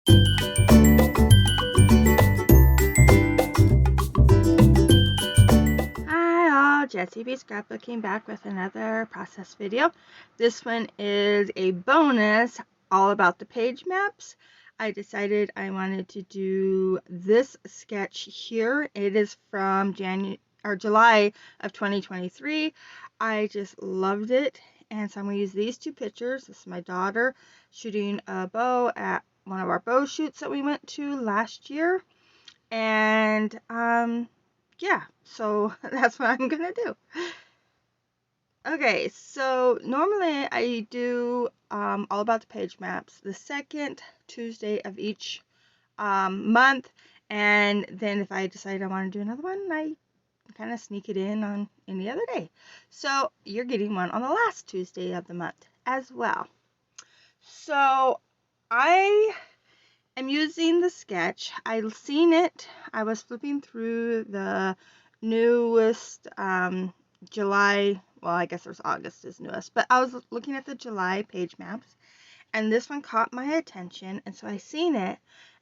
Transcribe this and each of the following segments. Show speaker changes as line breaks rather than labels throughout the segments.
Hi all, Jessie B. Scrapbooking back with another process video. This one is a bonus all about the page maps. I decided I wanted to do this sketch here. It is from July of 2023. I just loved it, and so I'm going to use these two pictures. This is my daughter shooting a bow at one of our bow shoots that we went to last year, and yeah, so that's what I'm gonna do. Okay, so normally I do all about the page maps the second Tuesday of each month, and then if I decide I want to do another one, I kind of sneak it in on any other day. So you're getting one on the last Tuesday of the month as well. So I am using the sketch. I've seen it. I was flipping through the newest July, well, I guess there's August is newest, but I was looking at the July page maps, and this one caught my attention, and so I seen it,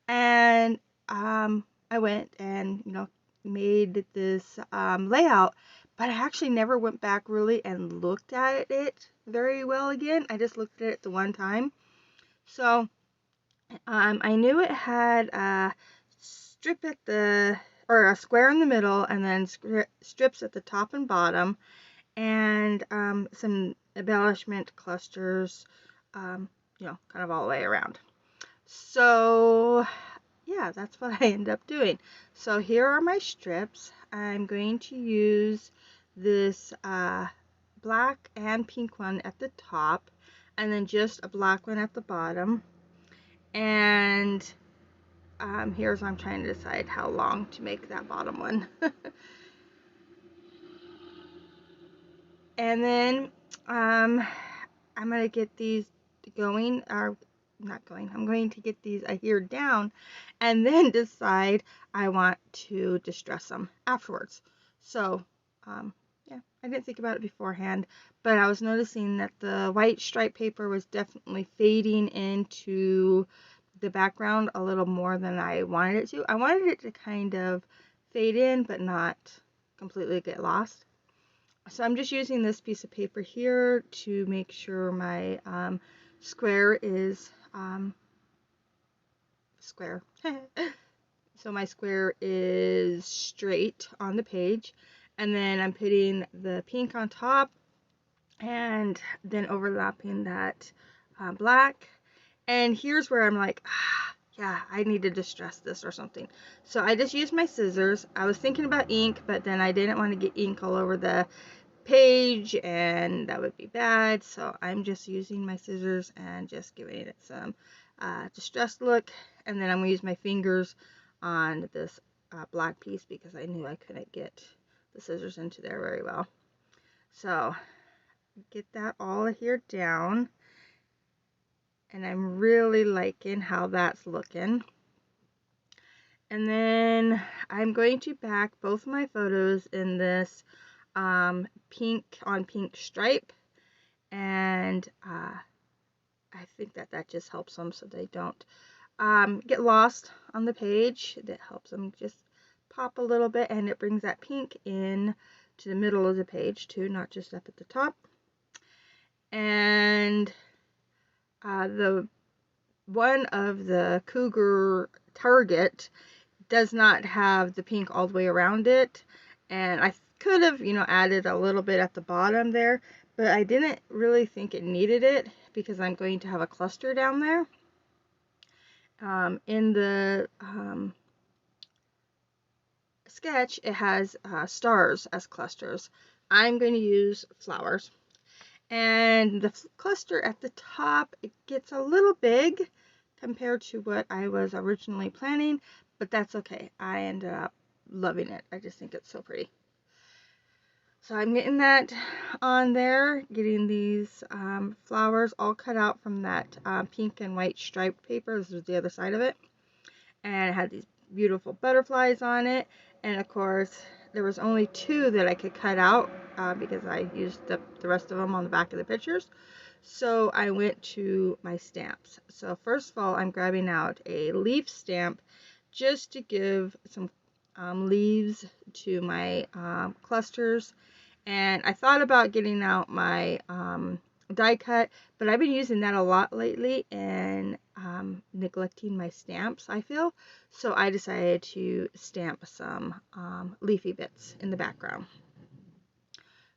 and I went and made this layout, but I actually never went back really and looked at it very well again. I just looked at it the one time. So I knew it had a strip at the, or a square in the middle, and then strips at the top and bottom, and some embellishment clusters, kind of all the way around. So yeah, that's what I end up doing. So here are my strips. I'm going to use this black and pink one at the top, and then just a black one at the bottom. And here's what I'm trying to decide how long to make that bottom one. And then I'm going to get these going, or not going, I'm going to get these adhered down and then decide I want to distress them afterwards. So yeah, I didn't think about it beforehand, but I was noticing that the white stripe paper was definitely fading into the background a little more than I wanted it to. I wanted it to kind of fade in but not completely get lost. So I'm just using this piece of paper here to make sure my square is square. So my square is straight on the page, and then I'm putting the pink on top and then overlapping that black. And here's where I'm like, yeah, I need to distress this or something. So I just used my scissors. I was thinking about ink, but then I didn't want to get ink all over the page, and that would be bad. So I'm just using my scissors and just giving it some distressed look. And then I'm going to use my fingers on this black piece because I knew I couldn't get the scissors into there very well. So get that all here down, and I'm really liking how that's looking. And then I'm going to back both my photos in this pink on pink stripe, and I think that just helps them so they don't get lost on the page. That helps them just pop a little bit, and it brings that pink in to the middle of the page too, not just up at the top. And the one of the cougar target does not have the pink all the way around it, and I could have added a little bit at the bottom there, but I didn't really think it needed it because I'm going to have a cluster down there. In the sketch, it has stars as clusters. I'm going to use flowers. And the cluster at the top, it gets a little big compared to what I was originally planning, but that's okay. I ended up loving it. I just think it's so pretty. So I'm getting that on there, getting these flowers all cut out from that pink and white striped paper. This is the other side of it. And it had these beautiful butterflies on it. And of course, there was only two that I could cut out because I used the rest of them on the back of the pictures. So I went to my stamps. So first of all, I'm grabbing out a leaf stamp just to give some leaves to my clusters. And I thought about getting out my die cut, but I've been using that a lot lately and neglecting my stamps, I feel. So I decided to stamp some leafy bits in the background.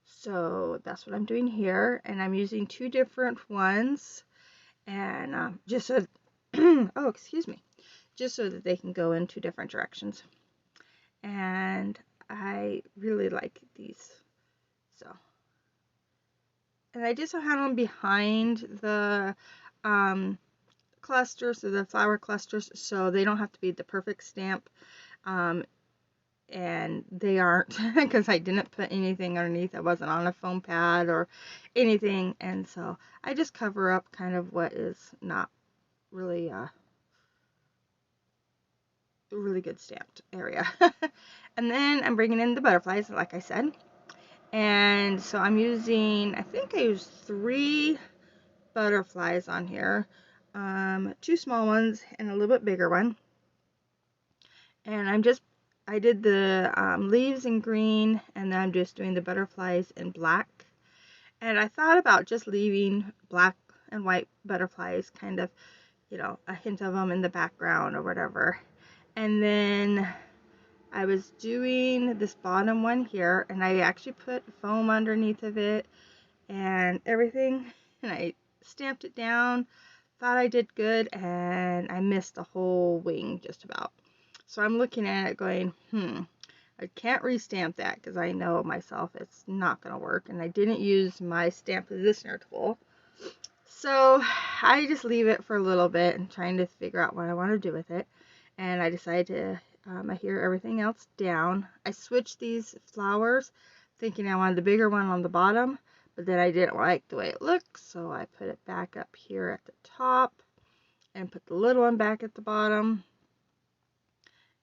So that's what I'm doing here, and I'm using two different ones, and just so, oh, excuse me, just so that they can go in two different directions. And I really like these. So, and I just have them behind the clusters, so the flower clusters, so they don't have to be the perfect stamp. And they aren't because I didn't put anything underneath. I wasn't on a foam pad or anything, and so I just cover up kind of what is not really really good stamped area. And then I'm bringing in the butterflies, like I said, and so I'm using, I think I used 3 butterflies on here, 2 small ones and a little bit bigger one, and I did the leaves in green, and then I'm just doing the butterflies in black. And I thought about just leaving black and white butterflies, kind of, a hint of them in the background or whatever. And then I was doing this bottom one here, and I actually put foam underneath of it and everything, and I stamped it down, thought I did good, and I missed the whole wing just about. So I'm looking at it going, I can't restamp that because I know myself it's not going to work, and I didn't use my stamp positioner tool. So I just leave it for a little bit and trying to figure out what I want to do with it. And I decided to adhere everything else down. I switched these flowers thinking I wanted the bigger one on the bottom, but then I didn't like the way it looked, so I put it back up here at the top and put the little one back at the bottom.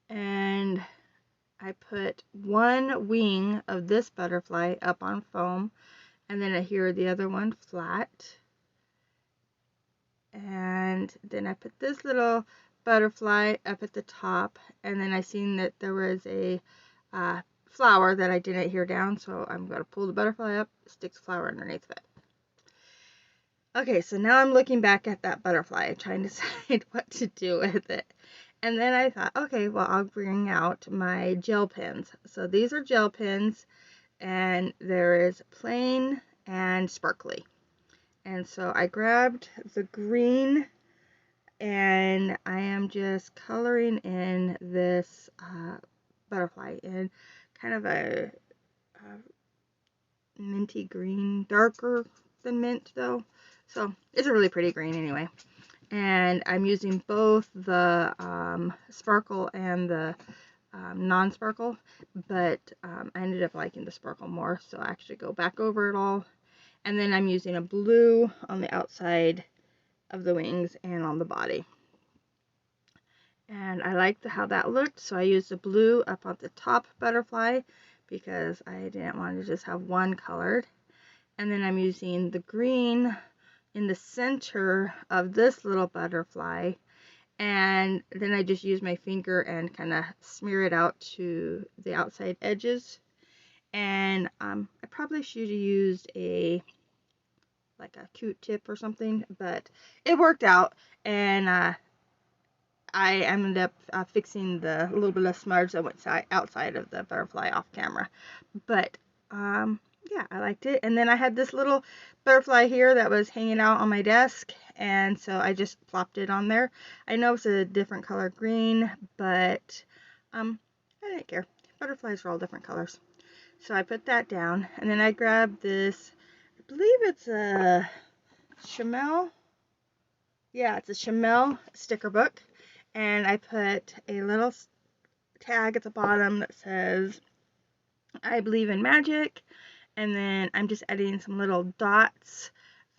And I put one wing of this butterfly up on foam, and then adhere the other one flat. And then I put this little butterfly up at the top, and then I seen that there was a flower that I didn't adhere down, so I'm going to pull the butterfly up, stick the flower underneath it. Okay, so now I'm looking back at that butterfly, trying to decide what to do with it. And then I thought, okay, well, I'll bring out my gel pens. So these are gel pens, and there is plain and sparkly. And so I grabbed the green, and I am just coloring in this butterfly in kind of a minty green, darker than mint though. So it's a really pretty green anyway. And I'm using both the sparkle and the non-sparkle, but I ended up liking the sparkle more, so I actually go back over it all. And then I'm using a blue on the outside of the wings and on the body. And I liked how that looked, so I used the blue up on the top butterfly because I didn't want to just have one colored. And then I'm using the green in the center of this little butterfly, and then I just use my finger and kind of smear it out to the outside edges. And I probably should have used like a Q-tip or something, but it worked out, and I ended up fixing the little bit of smudge that went outside of the butterfly off camera. But yeah, I liked it. And then I had this little butterfly here that was hanging out on my desk, and so I just plopped it on there. I know it's a different color green, but I didn't care. Butterflies are all different colors. So I put that down, and then I grabbed this, I believe it's a Chamel. Yeah, it's a Chamel sticker book, and I put a little tag at the bottom that says, I believe in magic. And then I'm just adding some little dots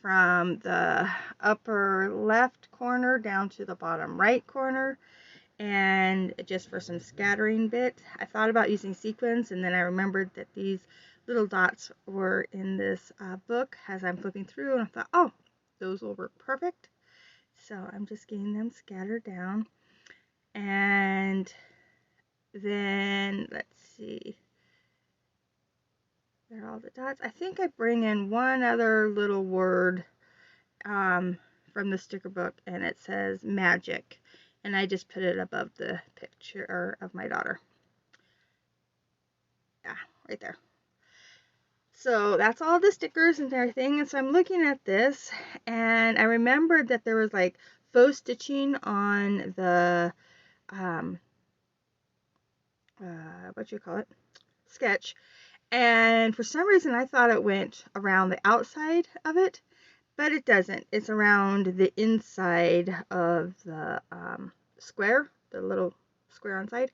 from the upper left corner down to the bottom right corner, and just for some scattering bit. I thought about using sequins, and then I remembered that these little dots were in this book as I'm flipping through, and I thought, oh, those will work perfect. So I'm just getting them scattered down. And then, let's see. There are all the dots. I think I bring in one other little word from the sticker book, and it says magic. And I just put it above the picture of my daughter. Yeah, right there. So that's all the stickers and everything. And so I'm looking at this, and I remembered that there was like faux stitching on the what you call it, sketch. And for some reason I thought it went around the outside of it, but it doesn't. It's around the inside of the square, the little square on side.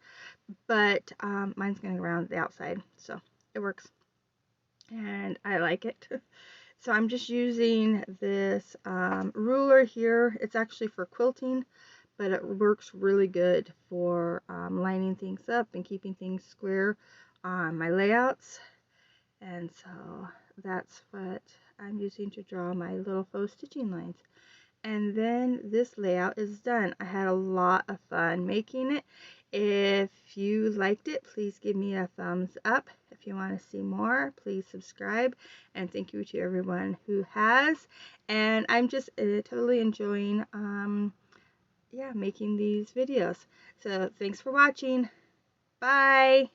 But mine's going around the outside, so it works. And I like it. So I'm just using this ruler here. It's actually for quilting, but it works really good for lining things up and keeping things square on my layouts. And so that's what I'm using to draw my little faux stitching lines. And then this layout is done. I had a lot of fun making it. If you liked it, please give me a thumbs up. If you want to see more, please subscribe. And thank you to everyone who has. And I'm just totally enjoying making these videos. So thanks for watching. Bye.